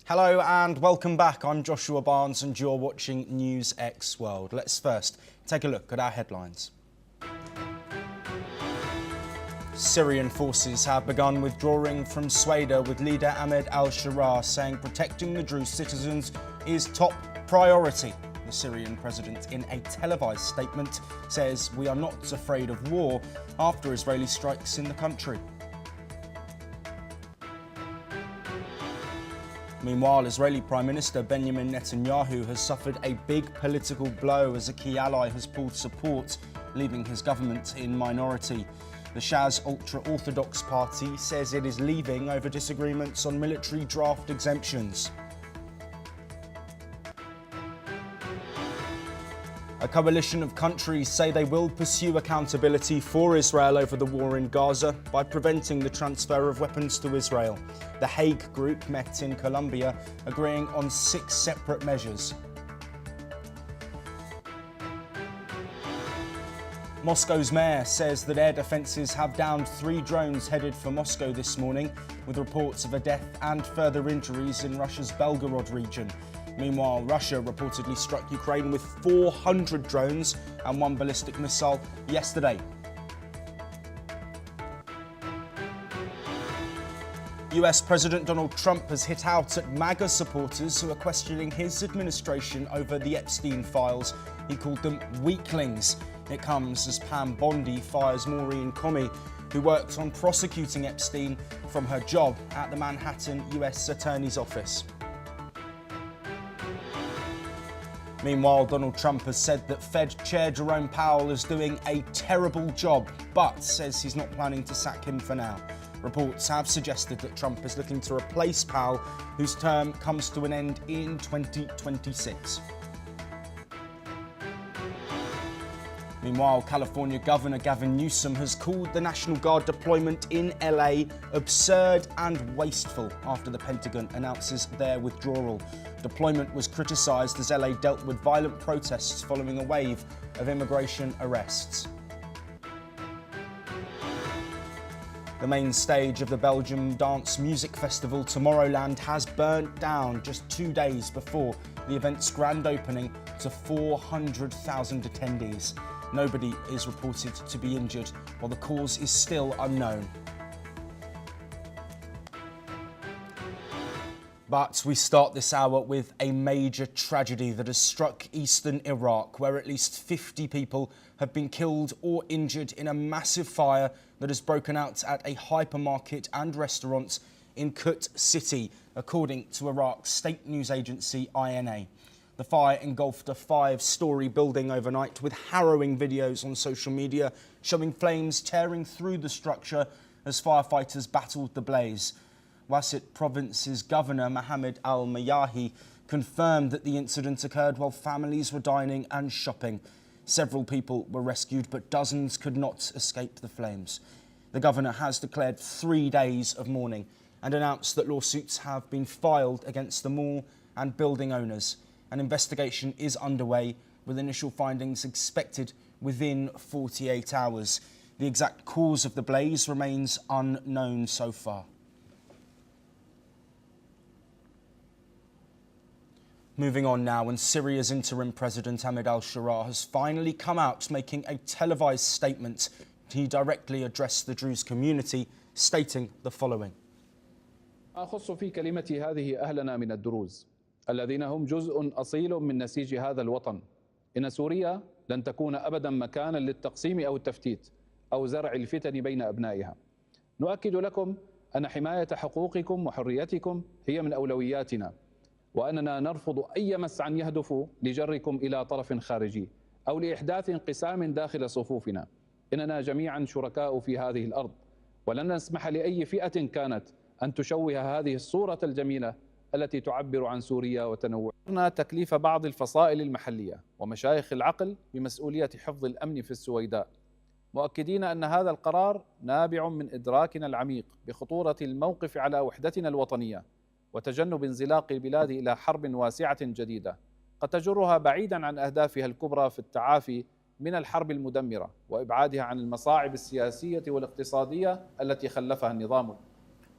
Hello and welcome back. I'm Joshua Barnes and you're watching NewsX World. Let's first take a look at our headlines. Syrian forces have begun withdrawing from Sweden, with leader Ahmed al-Sharaa saying protecting the Druze citizens is top priority. The Syrian president, in a televised statement, says we are not afraid of war after Israeli strikes in the country. Meanwhile, Israeli Prime Minister Benjamin Netanyahu has suffered a big political blow as a key ally has pulled support, leaving his government in minority. The Shas ultra-Orthodox party says it is leaving over disagreements on military draft exemptions. A coalition of countries say they will pursue accountability for Israel over the war in Gaza by preventing the transfer of weapons to Israel. The Hague Group met in Colombia, agreeing on 6 separate measures. Moscow's mayor says that air defences have downed 3 drones headed for Moscow this morning, with reports of a death and further injuries in Russia's Belgorod region. Meanwhile, Russia reportedly struck Ukraine with 400 drones and 1 ballistic missile yesterday. US President Donald Trump has hit out at MAGA supporters who are questioning his administration over the Epstein files. He called them weaklings. It comes as Pam Bondi fires Maureen Comey, who worked on prosecuting Epstein, from her job at the Manhattan US Attorney's Office. Meanwhile, Donald Trump has said that Fed Chair Jerome Powell is doing a terrible job, but says he's not planning to sack him for now. Reports have suggested that Trump is looking to replace Powell, whose term comes to an end in 2026. Meanwhile, California Governor Gavin Newsome has called the National Guard deployment in LA absurd and wasteful after the Pentagon announces their withdrawal. Deployment was criticised as LA dealt with violent protests following a wave of immigration arrests. The main stage of the Belgian dance music festival Tomorrowland has burnt down just 2 days before the event's grand opening to 400,000 attendees. Nobody is reported to be injured, while the cause is still unknown. But we start this hour with a major tragedy that has struck eastern Iraq, where at least 50 people have been killed or injured in a massive fire that has broken out at a hypermarket and restaurant in Kut City, according to Iraq's state news agency INA. The fire engulfed a 5-story building overnight, with harrowing videos on social media showing flames tearing through the structure as firefighters battled the blaze. Wasit province's governor Mohammed al-Mayahi confirmed that the incident occurred while families were dining and shopping. Several people were rescued, but dozens could not escape the flames. The governor has declared 3 days of mourning and announced that lawsuits have been filed against the mall and building owners. An investigation is underway, with initial findings expected within 48 hours. The exact cause of the blaze remains unknown so far. Moving on now, and Syria's interim president Ahmed al-Sharaa has finally come out making a televised statement. He directly addressed the Druze community, stating the following. أخص في كلمتي هذه أهلنا من الدروز الذين هم جزء أصيل من نسيج هذا الوطن. إن سوريا لن تكون أبدا مكانا للتقسيم أو التفتيت أو زرع الفتن بين أبنائها. نؤكد لكم أن حماية حقوقكم وحريتكم هي من أولوياتنا، وأننا نرفض أي مسعى يهدف لجركم إلى طرف خارجي أو لإحداث انقسام داخل صفوفنا. إننا جميعا شركاء في هذه الأرض، ولن نسمح لأي فئة كانت أن تشوه هذه الصورة الجميلة التي تعبر عن سوريا وتنوعها. تكليف بعض الفصائل المحلية ومشايخ العقل بمسؤولية حفظ الأمن في السويداء، مؤكدين أن هذا القرار نابع من إدراكنا العميق بخطورة الموقف على وحدتنا الوطنية وتجنب انزلاق البلاد إلى حرب واسعة جديدة قد تجرها بعيدا عن أهدافها الكبرى في التعافي من الحرب المدمرة وإبعادها عن المصاعب السياسية والاقتصادية التي خلفها النظام.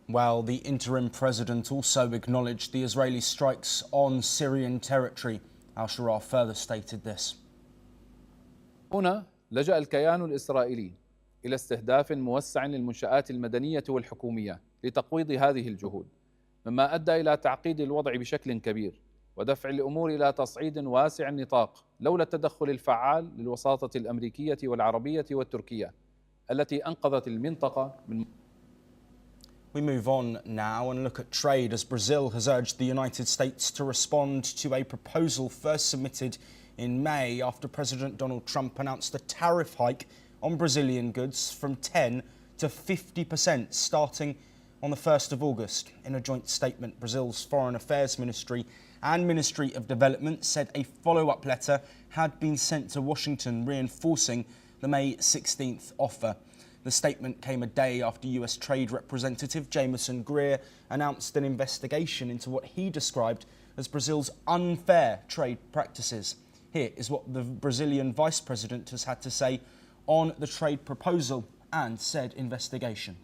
Well, the interim president also acknowledged the Israeli strikes on Syrian territory. Al-Sharaf further stated this. هنا لجأ الكيان الإسرائيلي إلى استهداف موسع للمنشآت المدنية والحكومية لتقويض هذه الجهود، مما أدى إلى تعقيد الوضع بشكل كبير ودفع الأمور إلى تصعيد واسع النطاق لولا التدخل الفعال للوساطة الأمريكية والعربية والتركية التي أنقذت المنطقة من. We move on now and look at trade as Brazil has urged the United States to respond to a proposal first submitted in May after President Donald Trump announced a tariff hike on Brazilian goods from 10 to 50% starting on the 1st of August. In a joint statement, Brazil's Foreign Affairs Ministry and Ministry of Development said a follow-up letter had been sent to Washington reinforcing the May 16th offer. The statement came a day after US Trade Representative Jameson Greer announced an investigation into what he described as Brazil's unfair trade practices. Here is what the Brazilian Vice President has had to say on the trade proposal and said investigation.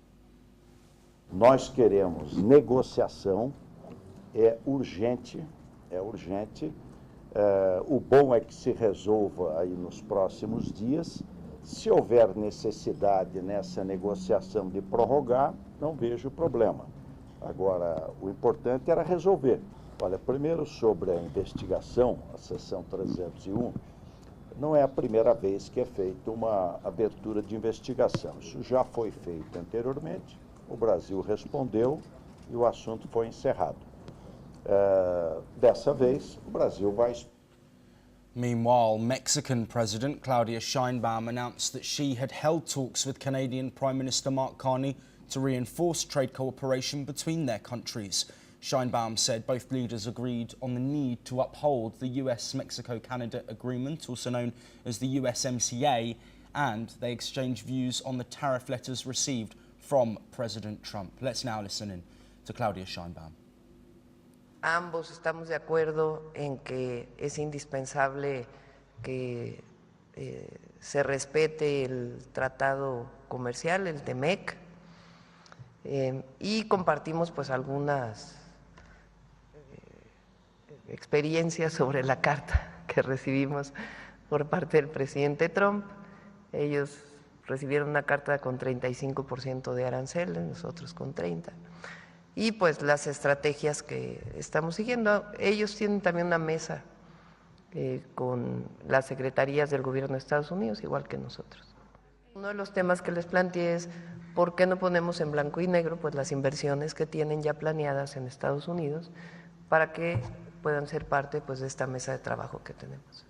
Nós queremos negociação, é urgente, é urgente. O bom é que se resolva aí nos próximos dias. Se houver necessidade nessa negociação de prorrogar, não vejo problema. Agora, o importante era resolver. Olha, primeiro sobre a investigação, a seção 301, não é a primeira vez que é feita uma abertura de investigação. Isso já foi feito anteriormente, o Brasil respondeu e o assunto foi encerrado. Dessa vez, o Brasil vai... Meanwhile, Mexican President Claudia Sheinbaum announced that she had held talks with Canadian Prime Minister Mark Carney to reinforce trade cooperation between their countries. Sheinbaum said both leaders agreed on the need to uphold the US-Mexico-Canada agreement, also known as the USMCA, and they exchanged views on the tariff letters received from President Trump. Let's now listen in to Claudia Sheinbaum. Ambos estamos de acuerdo en que es indispensable que se respete el tratado comercial, el TEMEC, y compartimos pues algunas experiencias sobre la carta que recibimos por parte del presidente Trump. Ellos recibieron una carta con 35% de aranceles, nosotros con 30%. Y pues las estrategias que estamos siguiendo. Ellos tienen también una mesa con las secretarías del gobierno de Estados Unidos, igual que nosotros. Uno de los temas que les planteé es por qué no ponemos en blanco y negro pues las inversiones que tienen ya planeadas en Estados Unidos para que puedan ser parte pues de esta mesa de trabajo que tenemos.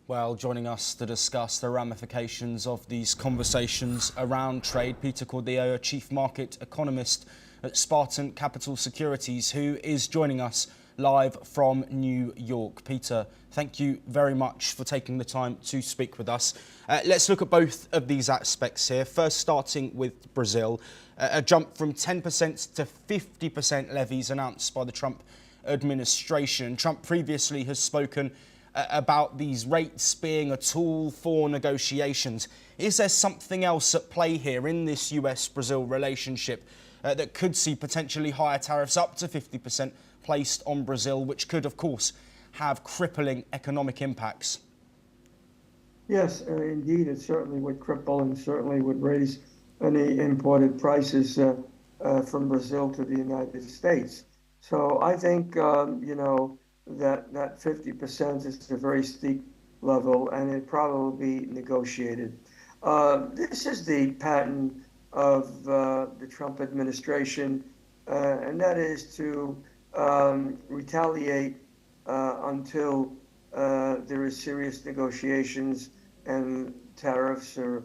Well, joining us to discuss the ramifications of these conversations around trade, Peter Cordiera, Chief Market Economist at Spartan Capital Securities, who is joining us live from New York. Peter, thank you very much for taking the time to speak with us. Let's look at both of these aspects here. First, starting with Brazil, a jump from 10% to 50% levies announced by the Trump administration. Trump previously has spoken about these rates being a tool for negotiations. Is there something else at play here in this US-Brazil relationship that could see potentially higher tariffs up to 50% placed on Brazil, which could, of course, have crippling economic impacts? Yes, indeed, it certainly would cripple and certainly would raise any imported prices from Brazil to the United States. So I think, that 50% is a very steep level, and it probably be negotiated. This is the pattern of the Trump administration, and that is to retaliate until there is serious negotiations and tariffs are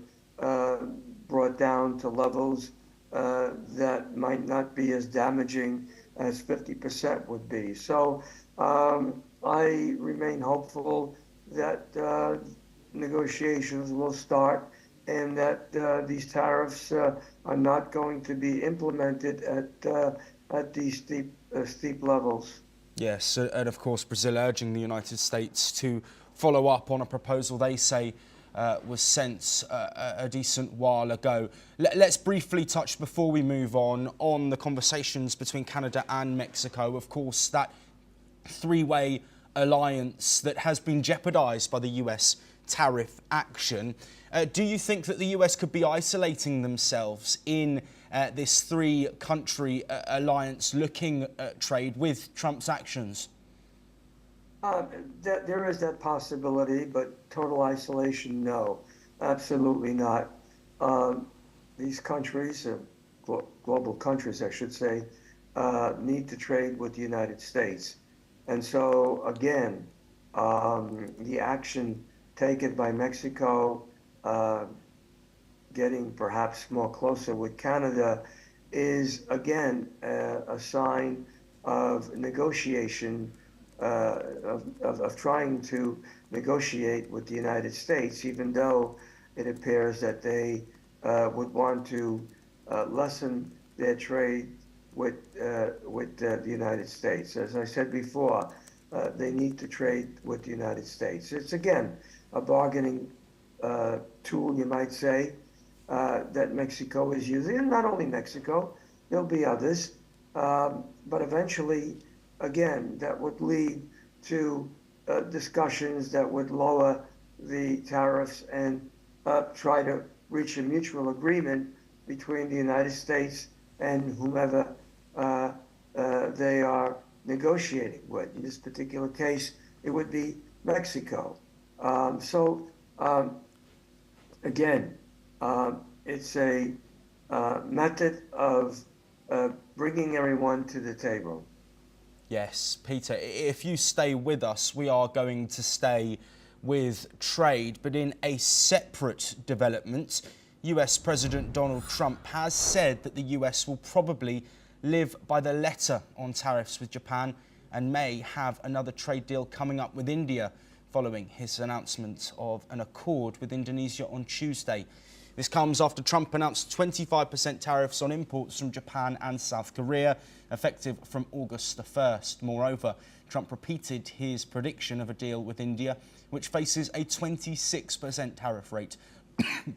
brought down to levels that might not be as damaging as 50% would be. So I remain hopeful that negotiations will start and that these tariffs are not going to be implemented at these steep levels. Yes, and of course Brazil urging the United States to follow up on a proposal they say was sent a decent while ago. Let's briefly touch, before we move on the conversations between Canada and Mexico. Of course, that three-way alliance that has been jeopardised by the US tariff action. Do you think that the US could be isolating themselves in this three-country alliance looking at trade with Trump's actions? There is that possibility, but total isolation, no, absolutely not. These countries, global countries, I should say, need to trade with the United States. And so, again, the action taken by Mexico, getting perhaps more closer with Canada, is, again, a sign of negotiation, of trying to negotiate with the United States, even though it appears that they would want to lessen their trade with the United States. As I said before, they need to trade with the United States. It's, again, a bargaining tool, you might say, that Mexico is using. And not only Mexico, there'll be others. But eventually, again, that would lead to discussions that would lower the tariffs and try to reach a mutual agreement between the United States and whomever they are negotiating with. In this particular case, it would be Mexico. Again, it's a method of bringing everyone to the table. Yes, Peter, if you stay with us, we are going to stay with trade, but in a separate development, US President Donald Trump has said that the US will probably live by the letter on tariffs with Japan and may have another trade deal coming up with India following his announcement of an accord with Indonesia on Tuesday. This comes after Trump announced 25% tariffs on imports from Japan and South Korea, effective from August the 1st. Moreover, Trump repeated his prediction of a deal with India, which faces a 26% tariff rate,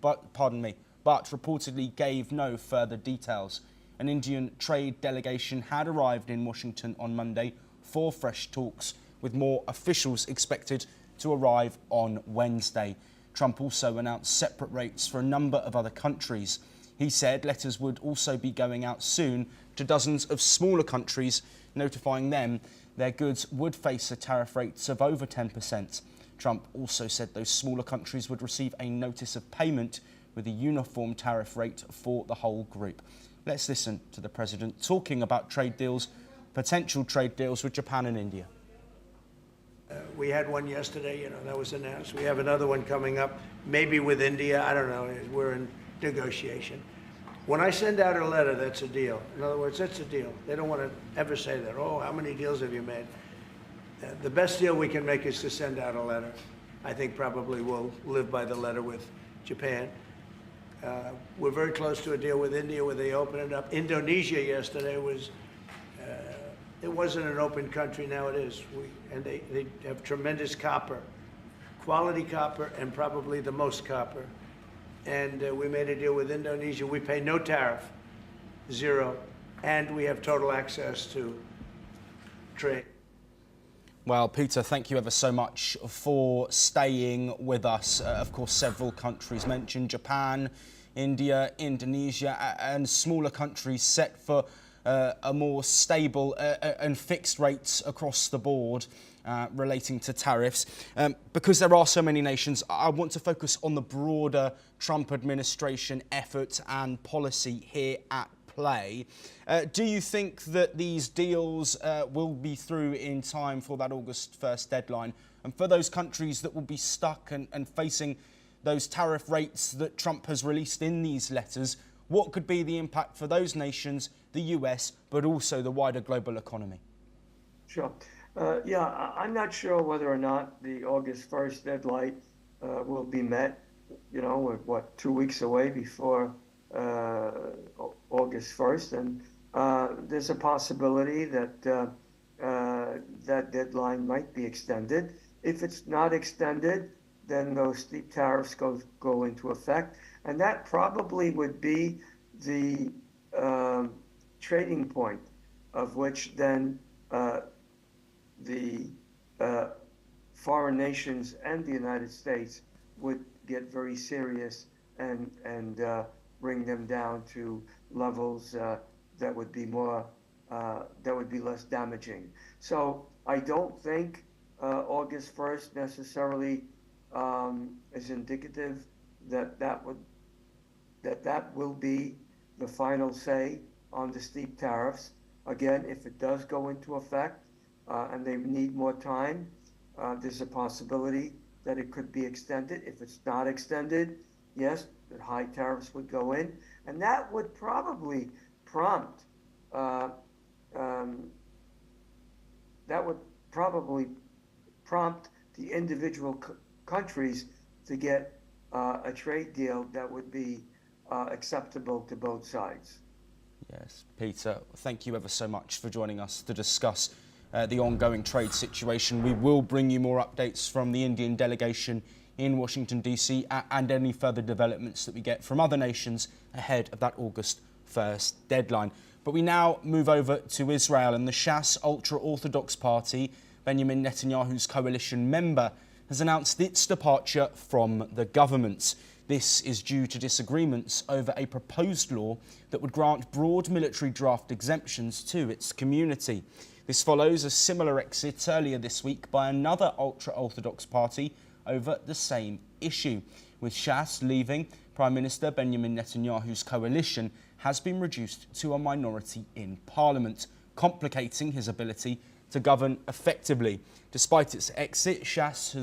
but reportedly gave no further details. An Indian trade delegation had arrived in Washington on Monday for fresh talks, with more officials expected to arrive on Wednesday. Trump also announced separate rates for a number of other countries. He said letters would also be going out soon to dozens of smaller countries, notifying them their goods would face a tariff rate of over 10%. Trump also said those smaller countries would receive a notice of payment with a uniform tariff rate for the whole group. Let's listen to the president talking about trade deals, potential trade deals with Japan and India. We had one yesterday, that was announced. We have another one coming up, maybe with India. I don't know. We're in negotiation. When I send out a letter, that's a deal. In other words, that's a deal. They don't want to ever say that. Oh, how many deals have you made? The best deal we can make is to send out a letter. I think probably we'll live by the letter with Japan. We're very close to a deal with India where they open it up. Indonesia yesterday was, it wasn't an open country, now it is. And they have tremendous copper, quality copper, and probably the most copper. And we made a deal with Indonesia. We pay no tariff, zero, and we have total access to trade. Well, Peter, thank you ever so much for staying with us. Of course, several countries mentioned: Japan, India, Indonesia, and smaller countries set for a more stable and fixed rates across the board relating to tariffs. Because there are so many nations, I want to focus on the broader Trump administration effort and policy here at play. Do you think that these deals will be through in time for that August 1st deadline? And for those countries that will be stuck and facing those tariff rates that Trump has released in these letters, what could be the impact for those nations, the US, but also the wider global economy? Sure. Yeah, I'm not sure whether or not the August 1st deadline will be met. We're, 2 weeks away before August 1st, and there's a possibility that that deadline might be extended. If it's not extended, then those steep tariffs go into effect. And that probably would be the trading point of which then the foreign nations and the United States would get very serious and bring them down to levels that would be less damaging. So I don't think August 1st necessarily is indicative that will be the final say on the steep tariffs. Again, if it does go into effect and they need more time, there's a possibility that it could be extended. If it's not extended, yes, the high tariffs would go in, and that would probably prompt the individual countries to get a trade deal that would be acceptable to both sides. Yes, Peter, thank you ever so much for joining us to discuss the ongoing trade situation. We will bring you more updates from the Indian delegation in Washington, D.C. and any further developments that we get from other nations ahead of that August 1st deadline. But we now move over to Israel, and the Shas ultra-Orthodox party, Benjamin Netanyahu's coalition member, has announced its departure from the government. This is due to disagreements over a proposed law that would grant broad military draft exemptions to its community. This follows a similar exit earlier this week by another ultra-Orthodox party over the same issue. With Shas leaving, Prime Minister Benjamin Netanyahu's coalition has been reduced to a minority in Parliament, complicating his ability to govern effectively. Despite its exit, Shas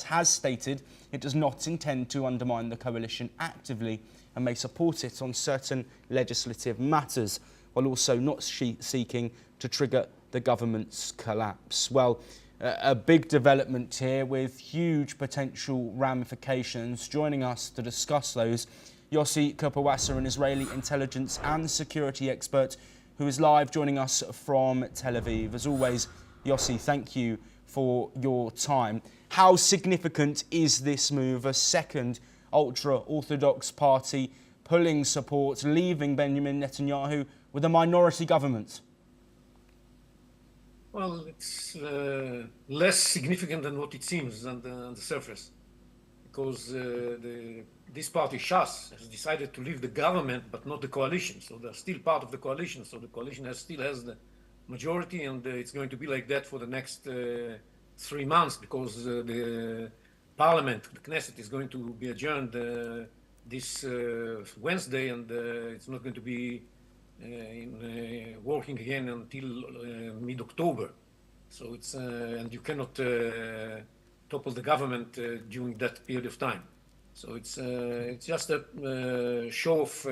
has stated it does not intend to undermine the coalition actively and may support it on certain legislative matters, while also not seeking to trigger the government's collapse. Well, a big development here with huge potential ramifications. Joining us to discuss those, Yossi Kerperwasser, an Israeli intelligence and security expert who is live joining us from Tel Aviv. As always, Yossi, thank you for your time. How significant is this move? A second ultra-Orthodox party pulling support, leaving Benjamin Netanyahu with a minority government? Well, it's less significant than what it seems on the surface, because this party, Shas, has decided to leave the government, but not the coalition. So they're still part of the coalition. So the coalition still has the majority, and it's going to be like that for the next 3 months, because the parliament, the Knesset, is going to be adjourned this Wednesday, and it's not going to be working again until mid-October. So it's and you cannot topple the government during that period of time. So it's just a show of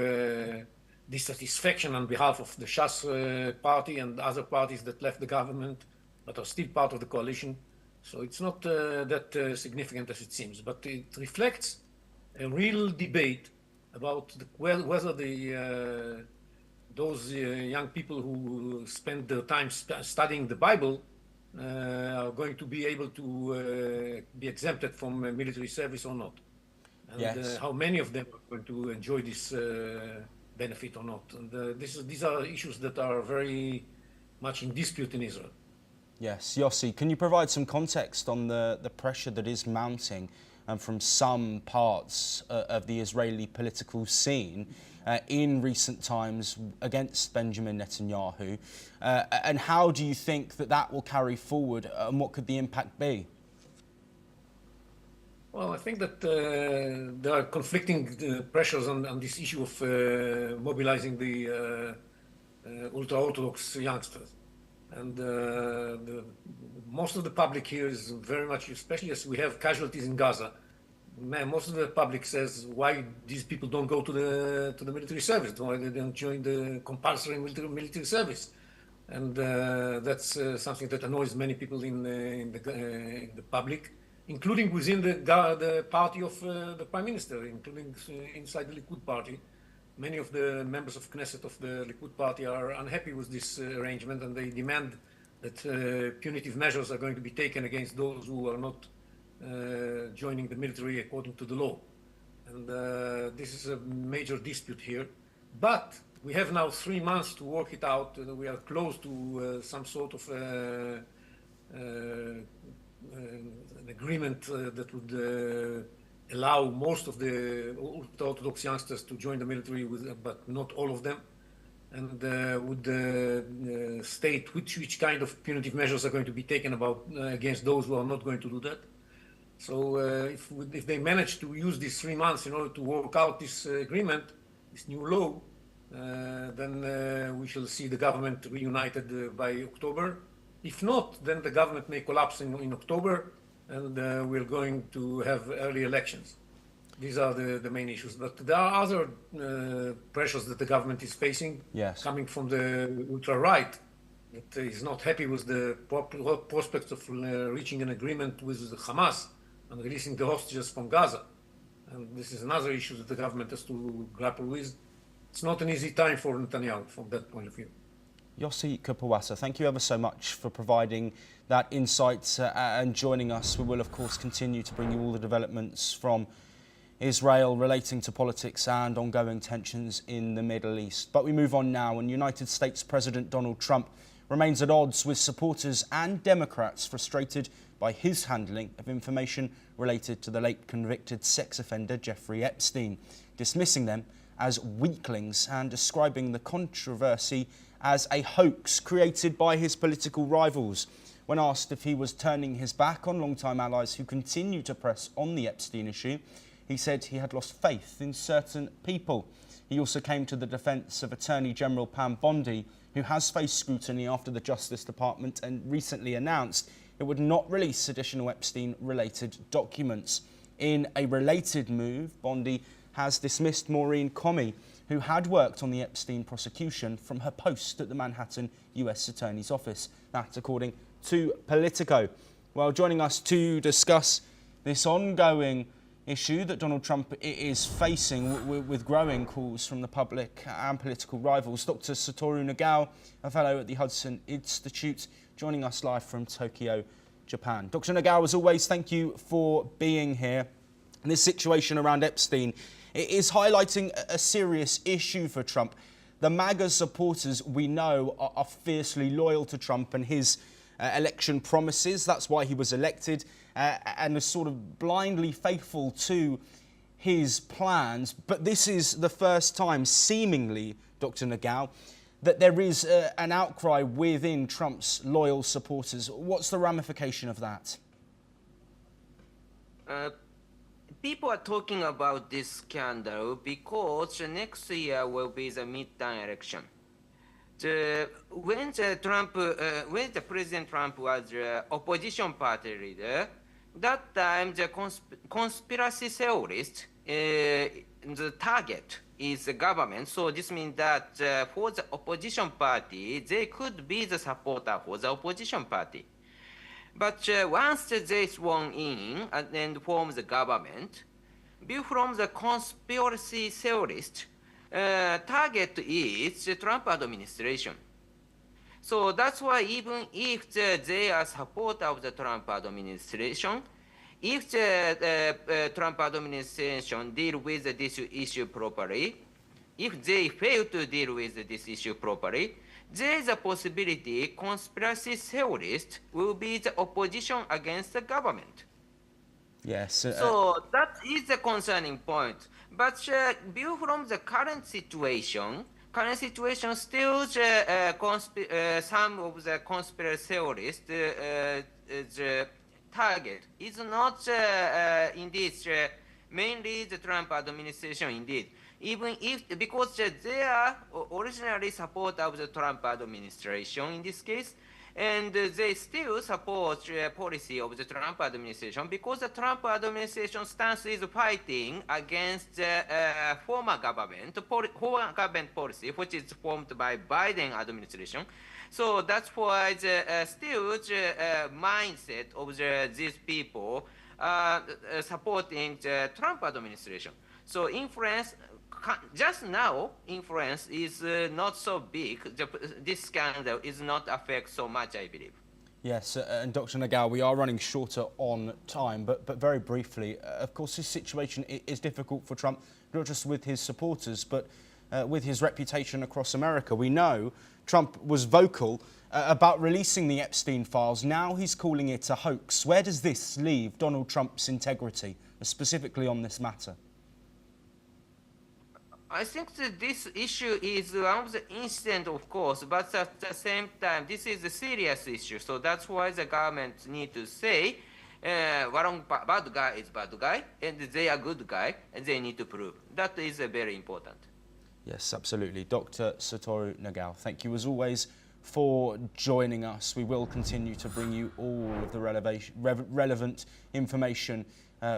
dissatisfaction on behalf of the Shas party and other parties that left the government but are still part of the coalition. So it's not that significant as it seems, but it reflects a real debate about whether those young people who spend their time studying the Bible are going to be able to be exempted from military service or not. And yes. How many of them are going to enjoy this benefit or not. And these are issues that are very much in dispute in Israel. Yes, Yossi, can you provide some context on the pressure that is mounting from some parts of the Israeli political scene in recent times against Benjamin Netanyahu? And how do you think that will carry forward, and what could the impact be? Well, I think that there are conflicting pressures on this issue of mobilizing the ultra-Orthodox youngsters. And most of the public here is very much, especially as we have casualties in Gaza, most of the public says why these people don't go to the military service, why they don't join the compulsory military service. And that's something that annoys many people in the public, including within the party of the Prime Minister, including inside the Likud party. Many of the members of Knesset of the Likud party are unhappy with this arrangement, and they demand that punitive measures are going to be taken against those who are not joining the military according to the law. And this is a major dispute here. But we have now 3 months to work it out. We are close to some sort of an agreement that would allow most of the ultra-Orthodox youngsters to join the military, but not all of them, and would state which kind of punitive measures are going to be taken against those who are not going to do that. So if they manage to use these 3 months in order to work out this agreement, this new law, then we shall see the government reunited by October. If not, then the government may collapse in October, and we're going to have early elections. These are the main issues. But there are other pressures that the government is facing, yes, coming from the ultra-right, that is not happy with the prospects of reaching an agreement with Hamas and releasing the hostages from Gaza. And this is another issue that the government has to grapple with. It's not an easy time for Netanyahu from that point of view. Yossi Kapawasa, thank you ever so much for providing that insight and joining us. We will, of course, continue to bring you all the developments from Israel relating to politics and ongoing tensions in the Middle East. But we move on now, and United States President Donald Trump remains at odds with supporters and Democrats frustrated by his handling of information related to the late convicted sex offender Jeffrey Epstein, dismissing them as weaklings and describing the controversy as a hoax created by his political rivals. When asked if he was turning his back on longtime allies who continue to press on the Epstein issue, he said he had lost faith in certain people. He also came to the defence of Attorney General Pam Bondi, who has faced scrutiny after the Justice Department and recently announced it would not release additional Epstein-related documents. In a related move, Bondi has dismissed Maureen Comey, who had worked on the Epstein prosecution, from her post at the Manhattan US Attorney's Office. That, according to Politico. Well, joining us to discuss this ongoing issue that Donald Trump is facing with growing calls from the public and political rivals, Dr. Satoru Nagao, a fellow at the Hudson Institute, joining us live from Tokyo, Japan. Dr. Nagao, as always, thank you for being here. And this situation around Epstein, it is highlighting a serious issue for Trump. The MAGA supporters, we know, are fiercely loyal to Trump and his election promises. That's why he was elected, and are sort of blindly faithful to his plans. But this is the first time, seemingly, Dr. Nagao, that there is an outcry within Trump's loyal supporters. What's the ramification of that? People are talking about this scandal because next year will be the midterm election. When the President Trump was the opposition party leader, that time the conspiracy theorist, the target is the government. So this means that for the opposition party, they could be the supporter for the opposition party. But once they sworn in and form the government, view from the conspiracy theorist, target is the Trump administration. So that's why even if they are supporter of the Trump administration, if the Trump administration deal with this issue properly, if they fail to deal with this issue properly, there is a possibility conspiracy theorists will be the opposition against the government. Yes. So that is the concerning point. But view from the current situation still some of the conspiracy theorists, the target is not indeed mainly the Trump administration indeed. Even if, because they are originally support of the Trump administration in this case, and they still support policy of the Trump administration because the Trump administration stance is fighting against the former government policy, which is formed by Biden administration. So that's why still the mindset of these people supporting the Trump administration. So influence, just now, influence is not so big. This scandal is not affect so much, I believe. Yes, and Dr. Nagel, we are running shorter on time, but very briefly, of course, this situation is difficult for Trump, not just with his supporters, but with his reputation across America. We know Trump was vocal about releasing the Epstein files. Now he's calling it a hoax. Where does this leave Donald Trump's integrity, specifically on this matter? I think that this issue is one of the incident, of course, but at the same time, this is a serious issue. So that's why the government need to say, one bad guy is bad guy, and they are good guy, and they need to prove. That is very important. Yes, absolutely. Dr. Satoru Nagel, thank you as always for joining us. We will continue to bring you all of the relevant information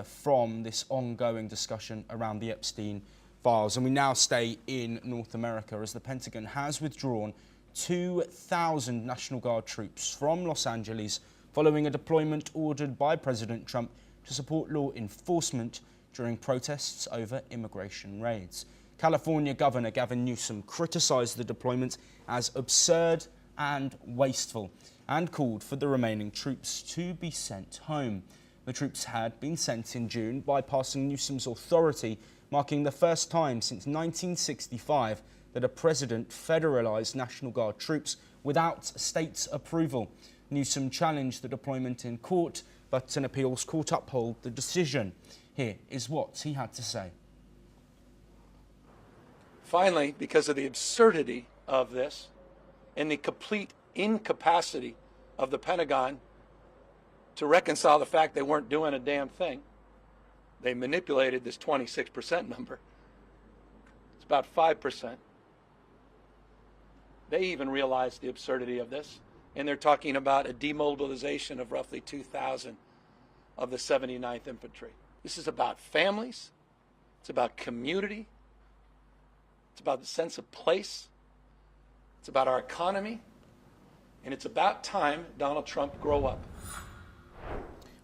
from this ongoing discussion around the Epstein files. And we now stay in North America as the Pentagon has withdrawn 2,000 National Guard troops from Los Angeles following a deployment ordered by President Trump to support law enforcement during protests over immigration raids. California Governor Gavin Newsome criticised the deployment as absurd and wasteful and called for the remaining troops to be sent home. The troops had been sent in June, bypassing Newsome's authority, marking the first time since 1965 that a president federalised National Guard troops without state approval. Newsome challenged the deployment in court, but an appeals court upheld the decision. Here is what he had to say. Finally, because of the absurdity of this and the complete incapacity of the Pentagon to reconcile the fact they weren't doing a damn thing, they manipulated this 26% number. It's about 5%. They even realized the absurdity of this, and they're talking about a demobilization of roughly 2,000 of the 79th Infantry. This is about families. It's about community. It's about the sense of place. It's about our economy. And it's about time Donald Trump grow up.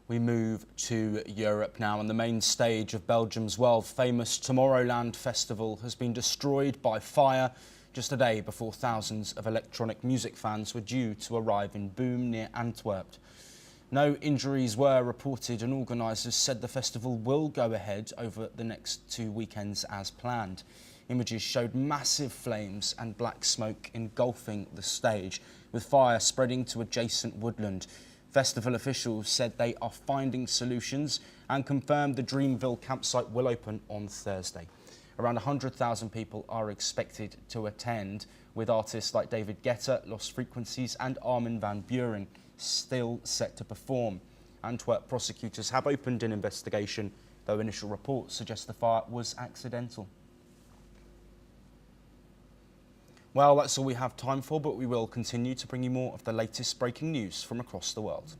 We move to Europe now, and the main stage of Belgium's world-famous Tomorrowland Festival has been destroyed by fire just a day before thousands of electronic music fans were due to arrive in Boom near Antwerp. No injuries were reported, and organisers said the festival will go ahead over the next 2 weekends as planned. Images showed massive flames and black smoke engulfing the stage, with fire spreading to adjacent woodland. Festival officials said they are finding solutions and confirmed the Dreamville campsite will open on Thursday. Around 100,000 people are expected to attend, with artists like David Guetta, Lost Frequencies and Armin van Buuren still set to perform. Antwerp prosecutors have opened an investigation, though initial reports suggest the fire was accidental. Well, that's all we have time for, but we will continue to bring you more of the latest breaking news from across the world.